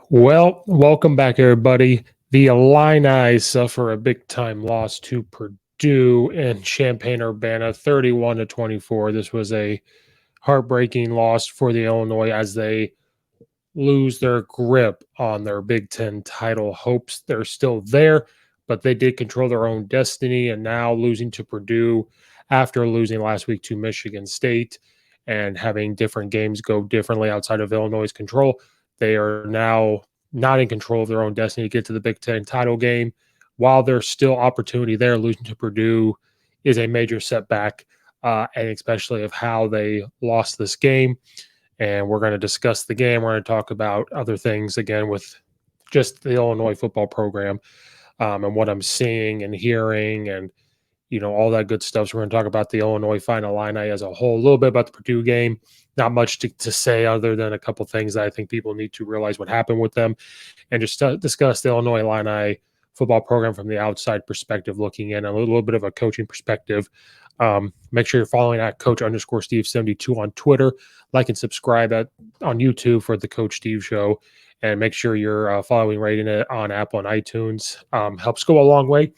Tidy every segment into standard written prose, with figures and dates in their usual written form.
Well, welcome back, everybody. The Illini suffer a big-time loss to Purdue in Champaign-Urbana, 31-24. This was a heartbreaking loss for the Illinois as they lose their grip on their Big Ten title hopes. They're still there, but they did control their own destiny. And now losing to Purdue after losing last week to Michigan State and having different games go differently outside of Illinois' control, they are now not in control of their own destiny to get to the Big Ten title game. While there's still opportunity there, losing to Purdue is a major setback, and especially of how they lost this game. And we're going to discuss the game. We're going to talk about other things again with just the Illinois football program, and what I'm seeing and hearing and, all that good stuff. So we're going to talk about the Illinois Final Illini as a whole, a little bit about the Purdue game. Not much to say other than a couple things that I think people need to realize what happened with them, and just discuss the Illinois Illini football program from the outside perspective, looking in a little bit of a coaching perspective. Make sure you're following at Coach_Steve72 on Twitter. Like and subscribe on YouTube for the Coach Steve Show, and make sure you're following, rating it on Apple and iTunes. Helps go a long way.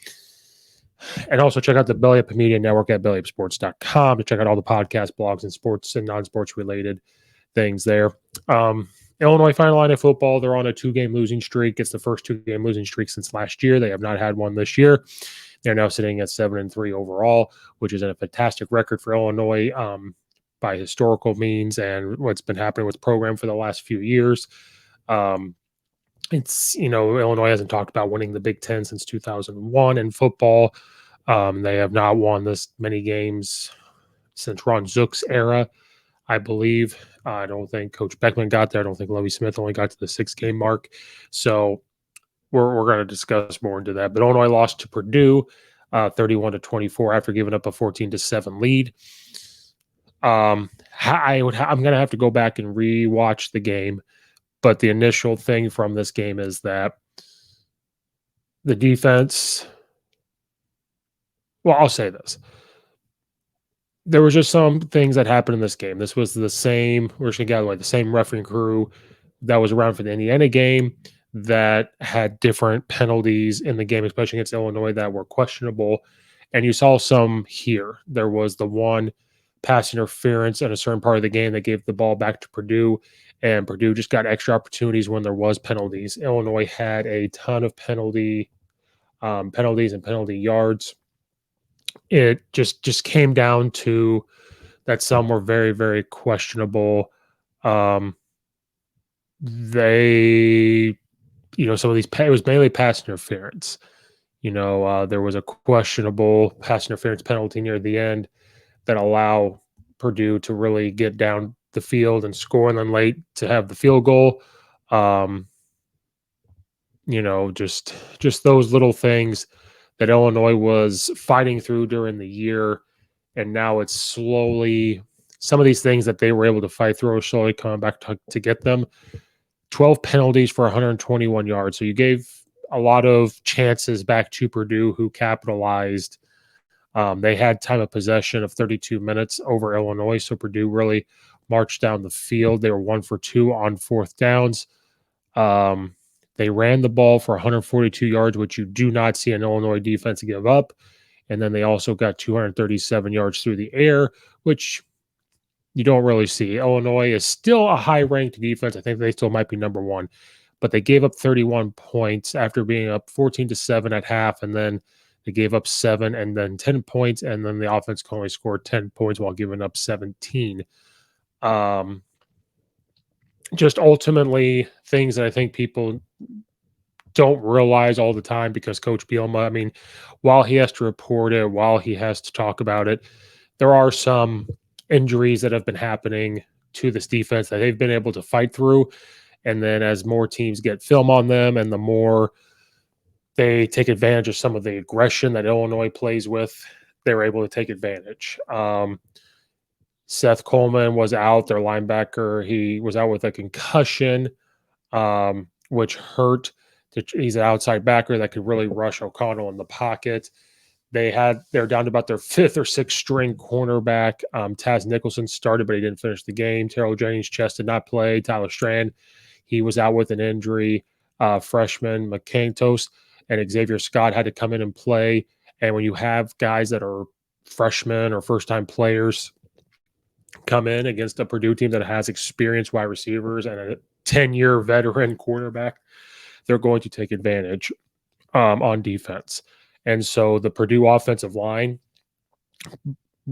And also check out the Belly Up Media Network at bellyupsports.com to check out all the podcasts, blogs, and sports and non-sports related things there. Illinois Final Illini football, they're on a 2-game losing streak. It's the first 2-game losing streak since last year. They have not had one this year. They're now sitting at 7-3 overall, which is a fantastic record for Illinois by historical means and what's been happening with the program for the last few years. Illinois hasn't talked about winning the Big Ten since 2001 in football. They have not won this many games since Ron Zook's era, I believe. I don't think Coach Beckman got there. I don't think Lovie Smith only got to the 6-game mark. So we're going to discuss more into that. But Illinois lost to Purdue 31-24 after giving up a 14-7 lead. I'm going to have to go back and rewatch the game. But the initial thing from this game is that the defense, well, I'll say this. There was just some things that happened in this game. This was the same refereeing crew that was around for the Indiana game that had different penalties in the game, especially against Illinois, that were questionable. And you saw some here. There was the one pass interference in a certain part of the game that gave the ball back to Purdue, and Purdue just got extra opportunities when there was penalties. Illinois had a ton of penalties and penalty yards. It just came down to that some were very, very questionable. Some of these, it was mainly pass interference. There was a questionable pass interference penalty near the end that allow Purdue to really get down the field and score, and then late to have the field goal. Just those little things that Illinois was fighting through during the year, and now it's slowly, some of these things that they were able to fight through are slowly coming back to get them. 12 penalties for 121 yards. So you gave a lot of chances back to Purdue, who capitalized. They had time of possession of 32 minutes over Illinois, so Purdue really marched down the field. They were 1 for 2 on fourth downs. They ran the ball for 142 yards, which you do not see an Illinois defense give up. And then they also got 237 yards through the air, which you don't really see. Illinois is still a high-ranked defense. I think they still might be number 1. But they gave up 31 points after being up 14-7 at half, and then they gave up 7 and then 10 points, and then the offense only scored 10 points while giving up 17. Just ultimately things that I think people don't realize all the time, because Coach Bielema, while he has to report it, while he has to talk about it, there are some injuries that have been happening to this defense that they've been able to fight through. And then as more teams get film on them and the more they take advantage of some of the aggression that Illinois plays with, they're able to take advantage. Seth Coleman was out, their linebacker. He was out with a concussion, which hurt. He's an outside backer that could really rush O'Connell in the pocket. They're down to about their 5th or 6th string cornerback. Taz Nicholson started, but he didn't finish the game. Terrell Jennings' chest did not play. Tyler Strand, He was out with an injury. Freshman McCantos and Xavier Scott had to come in and play. And when you have guys that are freshmen or first-time players come in against a Purdue team that has experienced wide receivers and a 10-year veteran quarterback, they're going to take advantage on defense. And so the Purdue offensive line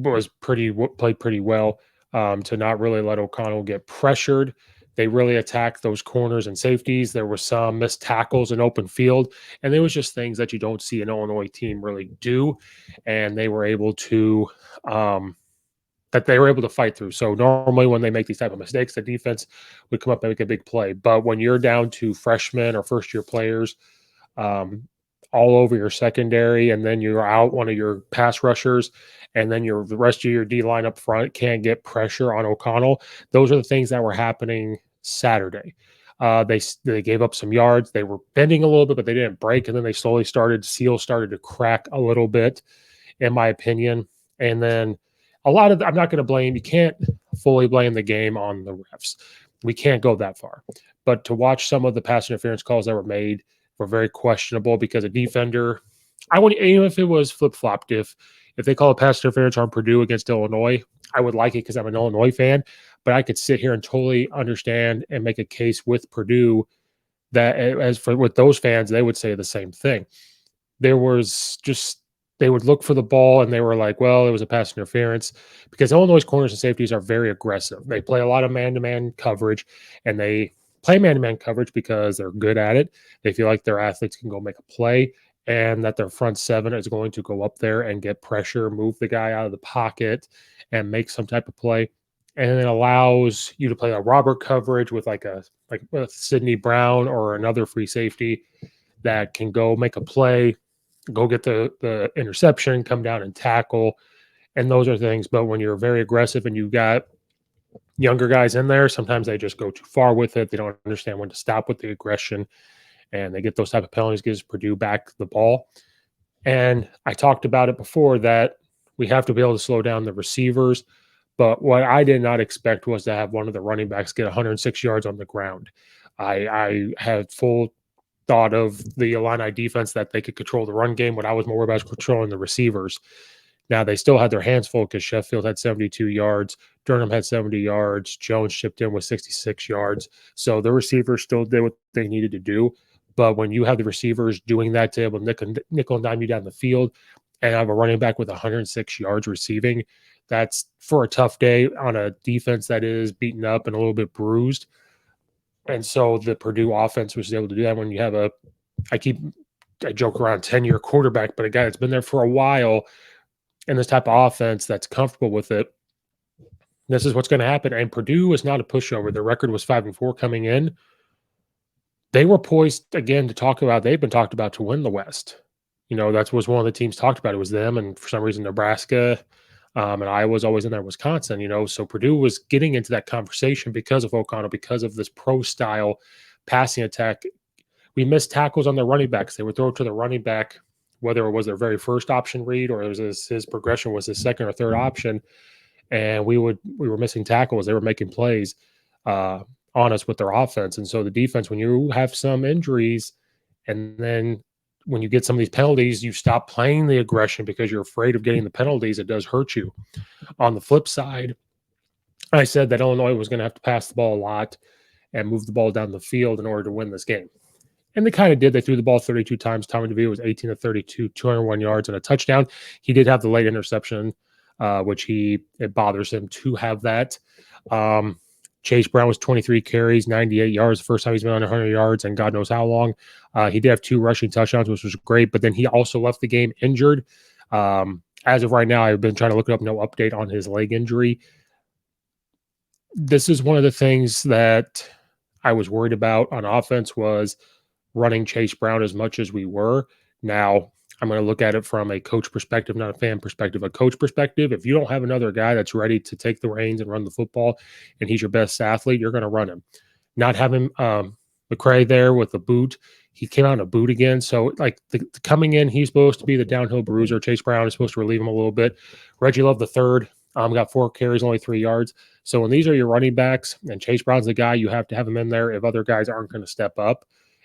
played pretty well to not really let O'Connell get pressured. They really attacked those corners and safeties. There were some missed tackles in open field, and there was just things that you don't see an Illinois team really do, and they were able to fight through. So normally when they make these type of mistakes, the defense would come up and make a big play. But when you're down to freshmen or first-year players all over your secondary, and then you're out one of your pass rushers, and then the rest of your D line up front can't get pressure on O'Connell. Those are the things that were happening Saturday. They gave up some yards. They were bending a little bit, but they didn't break. And then they slowly started to crack a little bit, in my opinion. And then I'm not going to blame, you can't fully blame the game on the refs. We can't go that far. But to watch some of the pass interference calls that were made were very questionable because a defender, even if it was flip-flopped, if they call a pass interference on Purdue against Illinois, I would like it because I'm an Illinois fan, but I could sit here and totally understand and make a case with Purdue that with those fans, they would say the same thing. There was just, they would look for the ball and they were like, well, it was a pass interference, because Illinois corners and safeties are very aggressive. They play a lot of man-to-man coverage, and they play man-to-man coverage because they're good at it. They feel like their athletes can go make a play, and that their front seven is going to go up there and get pressure, move the guy out of the pocket, and make some type of play. And it allows you to play a robber coverage with like Sidney Brown or another free safety that can go make a play, go get the interception, come down and tackle. And those are things. But when you're very aggressive and you've got younger guys in there, sometimes they just go too far with it. They don't understand when to stop with the aggression, and they get those type of penalties, gives Purdue back the ball. And I talked about it before that we have to be able to slow down the receivers. But what I did not expect was to have one of the running backs get 106 yards on the ground. I had full thought of the Illini defense that they could control the run game. What I was more about was controlling the receivers. Now, they still had their hands full because Sheffield had 72 yards. Durham had 70 yards. Jones chipped in with 66 yards. So the receivers still did what they needed to do. But when you have the receivers doing that to able to nickel and dime you down the field, and have a running back with 106 yards receiving, that's for a tough day on a defense that is beaten up and a little bit bruised. And so the Purdue offense was able to do that when you have I joke around 10-year quarterback, but a guy that's been there for a while in this type of offense that's comfortable with it. This is what's going to happen. And Purdue is not a pushover. Their record was 5-4 coming in. They were poised again to talk about, they've been talked about to win the West. That was one of the teams talked about. It was them, and for some reason Nebraska and Iowa's always in there. Wisconsin, so Purdue was getting into that conversation because of O'Connell, because of this pro style passing attack. We missed tackles on their running backs. They would throw it to the running back, whether it was their very first option read or it was his progression was his second or third option, and we were missing tackles. They were making plays on us with their offense. And so the defense, when you have some injuries, and then when you get some of these penalties, you stop playing the aggression because you're afraid of getting the penalties. It does hurt you. On the flip side, I said that Illinois was going to have to pass the ball a lot and move the ball down the field in order to win this game. And they kind of did. They threw the ball 32 times. Tommy DeVito was 18 of 32, 201 yards and a touchdown. He did have the late interception, which it bothers him to have that. Chase Brown was 23 carries, 98 yards. The first time he's been on 100 yards and God knows how long. He did have 2 rushing touchdowns, which was great, but then he also left the game injured. As of right now, I've been trying to look it up, no update on his leg injury. This is one of the things that I was worried about on offense, was running Chase Brown as much as we were. Now, I'm going to look at it from a coach perspective, not a fan perspective. A coach perspective, if you don't have another guy that's ready to take the reins and run the football, and he's your best athlete, you're going to run him. Not having McCray there with the boot. He came out in a boot again. So, coming in, he's supposed to be the downhill bruiser. Chase Brown is supposed to relieve him a little bit. Reggie Love the third Got 4 carries, only 3 yards. So when these are your running backs and Chase Brown's the guy, you have to have him in there if other guys aren't going to step up.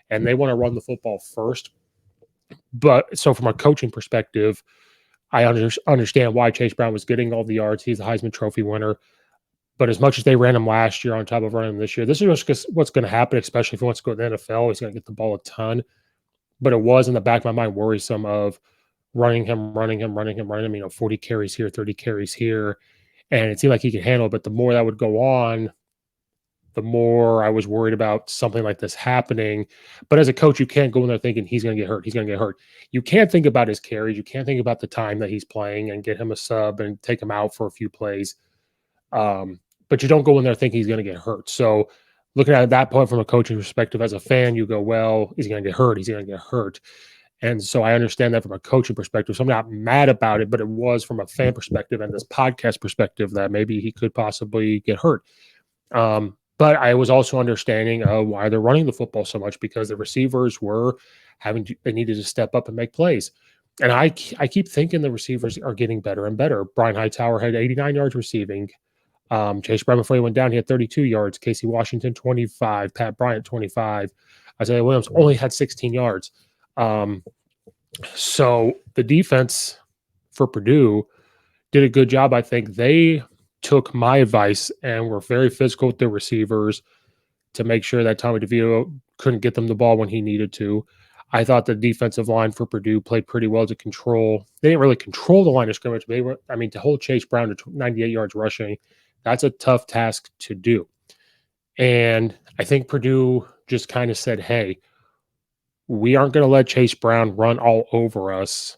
And they want to run the football first. But so from a coaching perspective, I understand why Chase Brown was getting all the yards. He's the Heisman Trophy winner. But as much as they ran him last year on top of running him this year, this is just what's going to happen, especially if he wants to go to the NFL. He's going to get the ball a ton. But it was in the back of my mind worrisome of running him. 40 carries here, 30 carries here. And it seemed like he could handle it. But the more that would go on, the more I was worried about something like this happening. But as a coach, you can't go in there thinking he's going to get hurt. He's going to get hurt. You can't think about his carries. You can't think about the time that he's playing and get him a sub and take him out for a few plays. But you don't go in there thinking he's going to get hurt. So looking at that point from a coaching perspective, as a fan, you go, well, he's going to get hurt. He's going to get hurt. And so I understand that from a coaching perspective. So I'm not mad about it, but it was from a fan perspective and this podcast perspective that maybe he could possibly get hurt. But I was also understanding why they're running the football so much, because the receivers were they needed to step up and make plays. And I keep thinking the receivers are getting better and better. Brian Hightower had 89 yards receiving. Chase Brown, before he went down, he had 32 yards. Casey Washington, 25. Pat Bryant, 25. Isaiah Williams only had 16 yards. So the defense for Purdue did a good job. I think they took my advice and were very physical with their receivers to make sure that Tommy DeVito couldn't get them the ball when he needed to. I thought the defensive line for Purdue played pretty well to control. They didn't really control the line of scrimmage. To hold Chase Brown to 98 yards rushing, that's a tough task to do. And I think Purdue just kind of said, hey, we aren't going to let Chase Brown run all over us.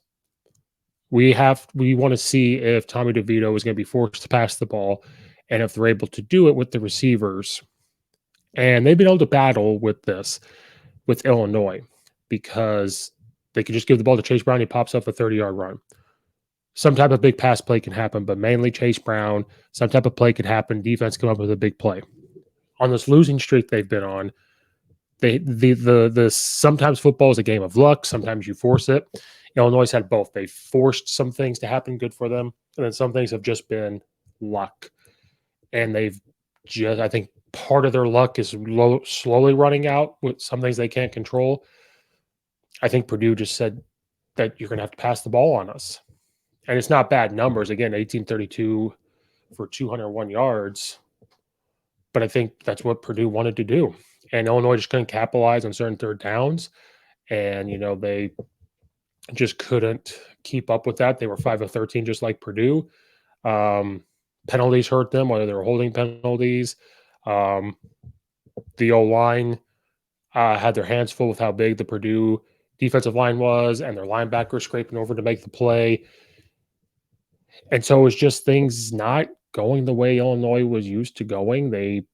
We want to see if Tommy DeVito is going to be forced to pass the ball and if they're able to do it with the receivers. And they've been able to battle with this with Illinois because they could just give the ball to Chase Brown. He pops up a 30-yard run. Some type of big pass play can happen, but mainly Chase Brown. Some type of play could happen. Defense come up with a big play. On this losing streak they've been on, the sometimes football is a game of luck. Sometimes you force it. Illinois had both. They forced some things to happen good for them, and then some things have just been luck. And I think part of their luck is slowly running out with some things they can't control. I think Purdue just said that you're going to have to pass the ball on us. And it's not bad numbers. Again, 1832 for 201 yards. But I think that's what Purdue wanted to do. And Illinois just couldn't capitalize on certain third downs. And, they just couldn't keep up with that. They were 5 of 13, just like Purdue. Penalties hurt them, whether they were holding penalties. The O-line had their hands full with how big the Purdue defensive line was, and their linebackers scraping over to make the play. And so it was just things not going the way Illinois was used to going.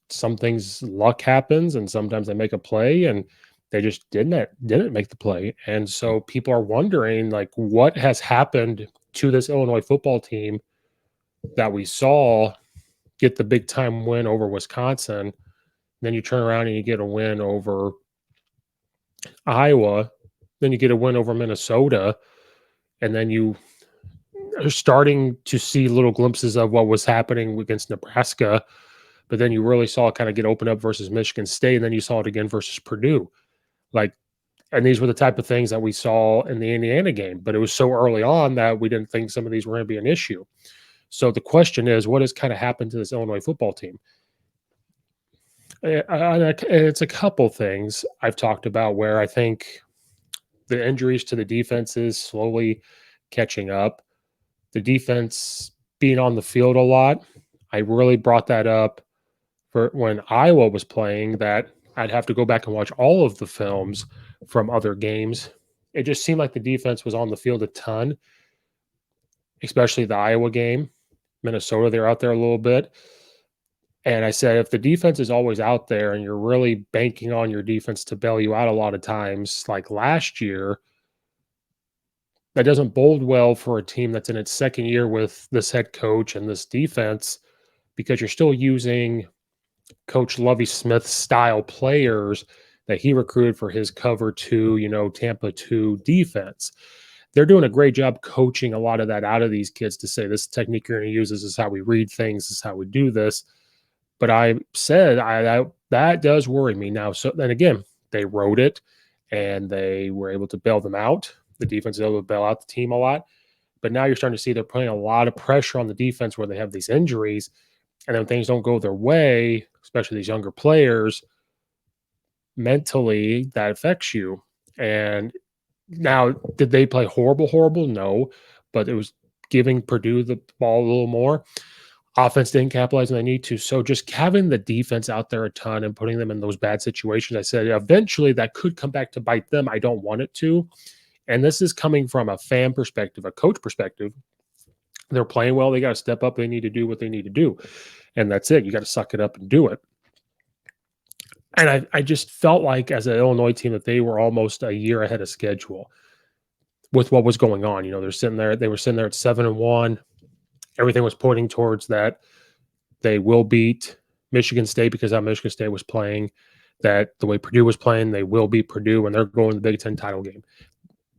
Some things, luck happens, and sometimes they make a play, and they just didn't make the play. And so people are wondering, like, what has happened to this Illinois football team that we saw get the big time win over Wisconsin. Then you turn around and you get a win over Iowa. Then you get a win over Minnesota. And then you are starting to see little glimpses of what was happening against Nebraska. But then you really saw it kind of get opened up versus Michigan State. And then you saw it again versus Purdue. And these were the type of things that we saw in the Indiana game. But it was so early on that we didn't think some of these were going to be an issue. So the question is, what has kind of happened to this Illinois football team? It's a couple things I've talked about where I think the injuries to the defense is slowly catching up. The defense being on the field a lot. I really brought that up for when Iowa was playing, that I'd have to go back and watch all of the films from other games. It just seemed like the defense was on the field a ton, especially the Iowa game. Minnesota, they're out there a little bit. And I said, if the defense is always out there and you're really banking on your defense to bail you out a lot of times, like last year, that doesn't bode well for a team that's in its second year with this head coach and this defense, because you're still using Coach Lovie Smith style players that he recruited for his cover 2, Tampa 2 defense. they're doing a great job coaching a lot of that out of these kids to say this technique you're going to use, this is how we read things, this is how we do this. But I said that does worry me now. So then again, they wrote it and they were able to bail them out. The defense is able to bail out the team a lot. But now you're starting to see they're putting a lot of pressure on the defense where they have these injuries. And then things don't go their way, especially these younger players, mentally, that affects you. And now, did they play horrible, horrible? No. But it was giving Purdue the ball a little more. Offense didn't capitalize when they need to. So just having the defense out there a ton and putting them in those bad situations, I said eventually that could come back to bite them. I don't want it to. And this is coming from a fan perspective, a coach perspective. They're playing well. They got to step up. They need to do what they need to do. And that's it. You got to suck it up and do it. And I just felt like as an Illinois team that they were almost a year ahead of schedule with what was going on. You know, they were sitting there at 7-1. Everything was pointing towards that they will beat Michigan State because how Michigan State was playing, that the way Purdue was playing, they will beat Purdue when they're going to the Big Ten title game.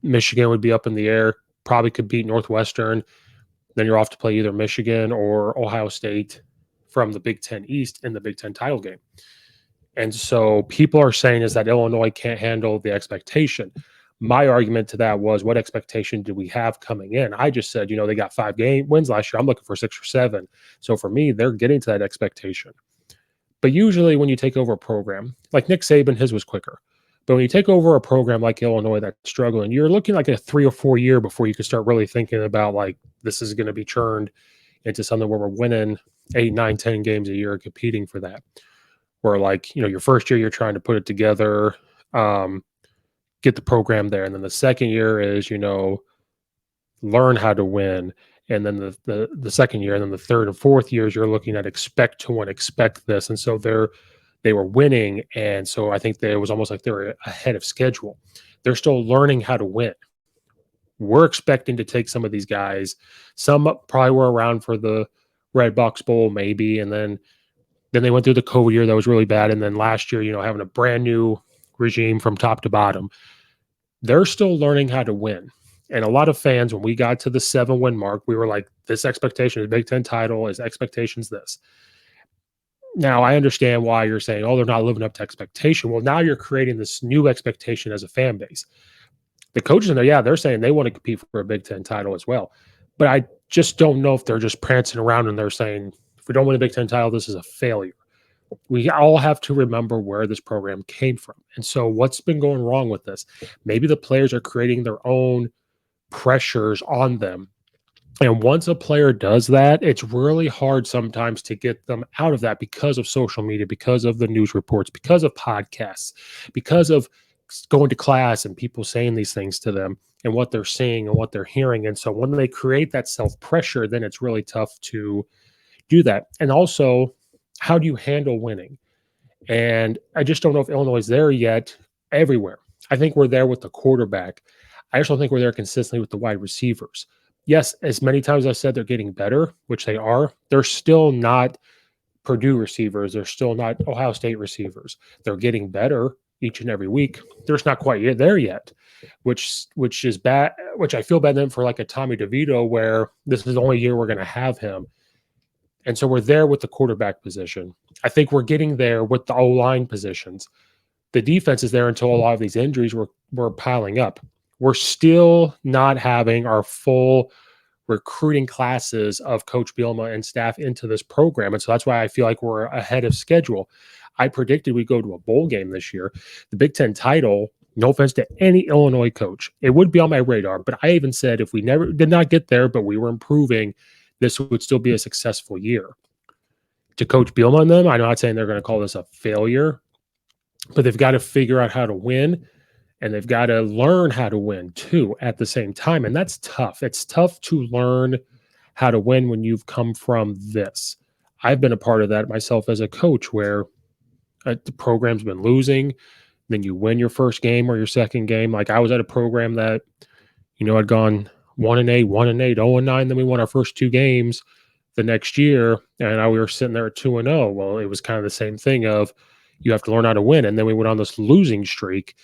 Michigan would be up in the air, probably could beat Northwestern. Then you're off to play either Michigan or Ohio State from the Big Ten East in the Big Ten title game. And so people are saying is that Illinois can't handle the expectation. My argument to that was, what expectation do we have coming in? I just said, they got 5 wins last year. I'm looking for 6 or 7. So for me, they're getting to that expectation. But usually when you take over a program, like Nick Saban, his was quicker. But when you take over a program like Illinois that's struggling, you're looking like a 3 or 4 year before you can start really thinking about like this is going to be churned into something where we're winning 8, 9, 10 games a year, competing for that. Where like, your first year you're trying to put it together, get the program there. And then the second year is, learn how to win. And then the second year, and then the third and fourth years, you're looking at expect to win, expect this. And so they were winning. And so I think it was almost like they were ahead of schedule. They're still learning how to win. We're expecting to take some of these guys. Some probably were around for the Red Box Bowl, maybe. And then they went through the COVID year that was really bad. And then last year, having a brand new regime from top to bottom, they're still learning how to win. And a lot of fans, when we got to the 7-win mark, we were like, this expectation is Big Ten title, is expectations this. Now, I understand why you're saying, they're not living up to expectation. Well, now you're creating this new expectation as a fan base. The coaches in there, they're saying they want to compete for a Big Ten title as well. But I just don't know if they're just prancing around and they're saying, if we don't win a Big Ten title, this is a failure. We all have to remember where this program came from. And so what's been going wrong with this? Maybe the players are creating their own pressures on them. And once a player does that, it's really hard sometimes to get them out of that because of social media, because of the news reports, because of podcasts, because of going to class and people saying these things to them and what they're seeing and what they're hearing. And so when they create that self-pressure, then it's really tough to do that. And also, how do you handle winning? And I just don't know if Illinois is there yet everywhere. I think we're there with the quarterback. I just don't think we're there consistently with the wide receivers. Yes, as many times as I said they're getting better, which they are, they're still not Purdue receivers. They're still not Ohio State receivers. They're getting better each and every week. They're just not quite there yet, which is bad, which I feel bad then for like a Tommy DeVito, where this is the only year we're going to have him. And so we're there with the quarterback position. I think we're getting there with the O-line positions. The defense is there until a lot of these injuries were piling up. We're still not having our full recruiting classes of Coach Bielema and staff into this program. And so that's why I feel like we're ahead of schedule. I predicted we'd go to a bowl game this year. The Big Ten title, no offense to any Illinois coach, it would be on my radar. But I even said if we never did not get there, but we were improving, this would still be a successful year. To Coach Bielema and them, I'm not saying they're going to call this a failure, but they've got to figure out how to win. And they've got to learn how to win too at the same time. And that's tough. It's tough to learn how to win when you've come from this. I've been a part of that myself as a coach where the program's been losing. Then you win your first game or your second game. Like I was at a program that, had gone 1-8, 1-8, 0-9. Then we won our first 2 games the next year. And we were sitting there at 2-0. Well, it was kind of the same thing of you have to learn how to win. And then we went on this losing streak.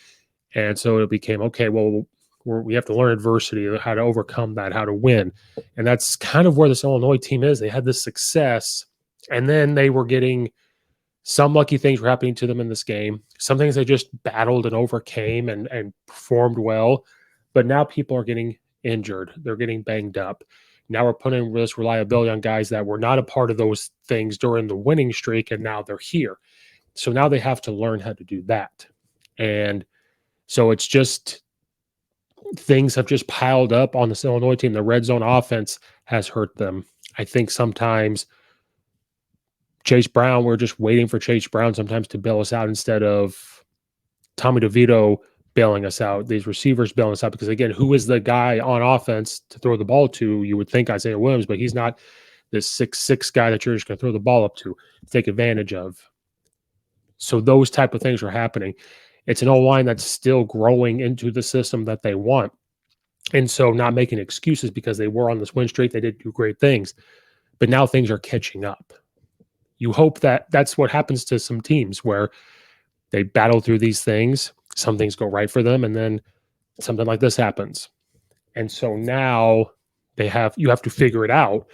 And so it became, okay, well, we have to learn adversity, how to overcome that, how to win. And that's kind of where this Illinois team is. They had this success, and then they were getting some lucky things were happening to them in this game. Some things they just battled and overcame and performed well. But now people are getting injured. They're getting banged up. Now we're putting this reliability on guys that were not a part of those things during the winning streak, and now they're here. So now they have to learn how to do that. And so it's just things have just piled up on this Illinois team. The red zone offense has hurt them. I think sometimes Chase Brown, we're just waiting for Chase Brown sometimes to bail us out instead of Tommy DeVito bailing us out, these receivers bailing us out. Because again, who is the guy on offense to throw the ball to? You would think Isaiah Williams, but he's not this 6'6" guy that you're just going to throw the ball up to take advantage of. So those type of things are happening. It's an O-line that's still growing into the system that they want. And so not making excuses because they were on this win streak. They did do great things. But now things are catching up. You hope that that's what happens to some teams where they battle through these things. Some things go right for them, and then something like this happens. And so now you have to figure it out.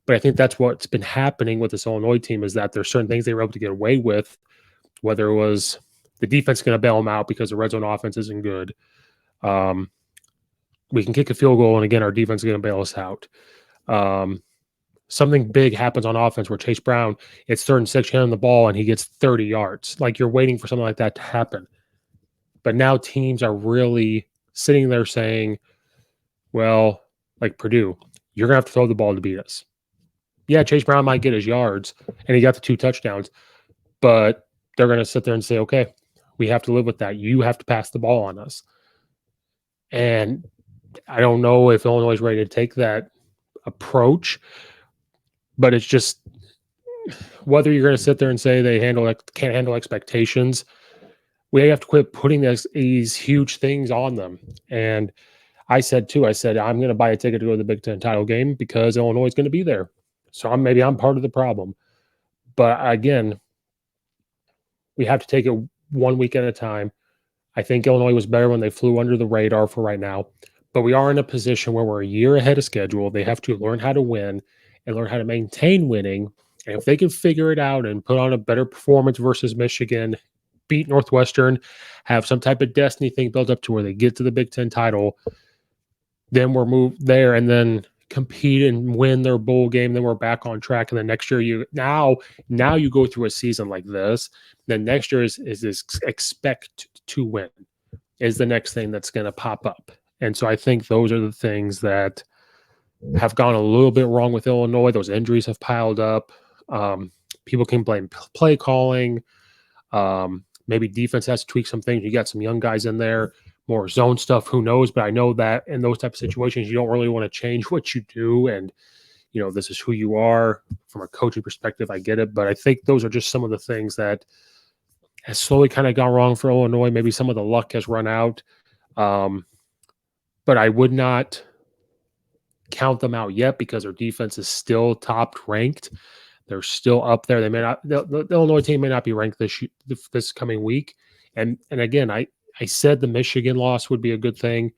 But I think that's what's been happening with this Illinois team is that there's certain things they were able to get away with, whether it was the defense going to bail them out because the red zone offense isn't good. We can kick a field goal, and again, our defense is going to bail us out. Something big happens on offense where Chase Brown, it's 3rd and 6, on the ball, and he gets 30 yards. Like you're waiting for something like that to happen. But now teams are really sitting there saying, well, like Purdue, you're going to have to throw the ball to beat us. Yeah, Chase Brown might get his yards, and he got the 2 touchdowns, but they're going to sit there and say, okay, we have to live with that. You have to pass the ball on us. And I don't know if Illinois is ready to take that approach, but it's just whether you're going to sit there and say they can't handle expectations. We have to quit putting these huge things on them. And I said, I'm going to buy a ticket to go to the Big Ten title game because Illinois is going to be there. So maybe I'm part of the problem. But again, we have to take it one week at a time. I think Illinois was better when they flew under the radar for right now. But we are in a position where we're a year ahead of schedule. They have to learn how to win and learn how to maintain winning. And if they can figure it out and put on a better performance versus Michigan, beat Northwestern, have some type of destiny thing built up to where they get to the Big Ten title, then we're moved there and then compete and win their bowl game. Then we're back on track. And then next year, you go through a season like this. Then next year is this expect to win is the next thing that's going to pop up. And so I think those are the things that have gone a little bit wrong with Illinois. Those injuries have piled up. People can blame play calling. Maybe defense has to tweak some things. You got some young guys in there, more zone stuff. Who knows? But I know that in those type of situations, you don't really want to change what you do. And, this is who you are from a coaching perspective. I get it. But I think those are just some of the things that has slowly kind of gone wrong for Illinois. Maybe some of the luck has run out. But I would not count them out yet because their defense is still top ranked. They're still up there. They may not. The Illinois team may not be ranked this coming week. And again, I said the Michigan loss would be a good thing.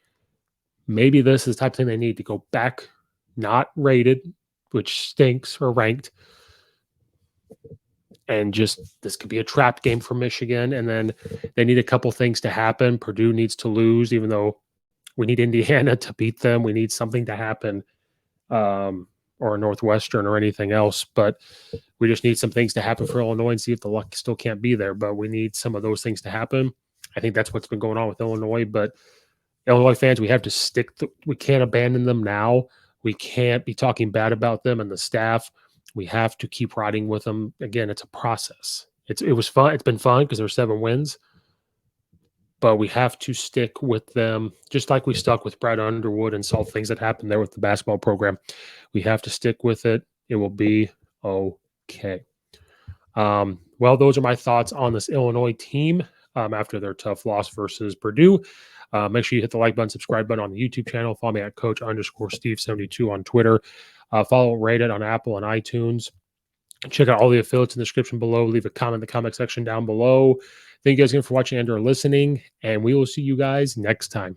Maybe this is the type of thing they need to go back, not rated, which stinks, or ranked. And just this could be a trap game for Michigan. And then they need a couple things to happen. Purdue needs to lose, even though we need Indiana to beat them. We need something to happen, or Northwestern or anything else. But we just need some things to happen for Illinois and see if the luck still can't be there. But we need some of those things to happen. I think that's what's been going on with Illinois. But Illinois fans, we have to we can't abandon them now. We can't be talking bad about them and the staff. We have to keep riding with them. Again, it's a process. It was fun. It's been fun because there were 7 wins. But we have to stick with them, just like we stuck with Brad Underwood and saw things that happened there with the basketball program. We have to stick with it. It will be okay. Well, those are my thoughts on this Illinois team after their tough loss versus Purdue. Make sure you hit the like button, subscribe button on the YouTube channel. Follow me at Coach_Steve72 on Twitter. Follow, rate it on Apple and iTunes. Check out all the affiliates in the description below. Leave a comment in the comment section down below. Thank you guys again for watching and or listening, and we will see you guys next time.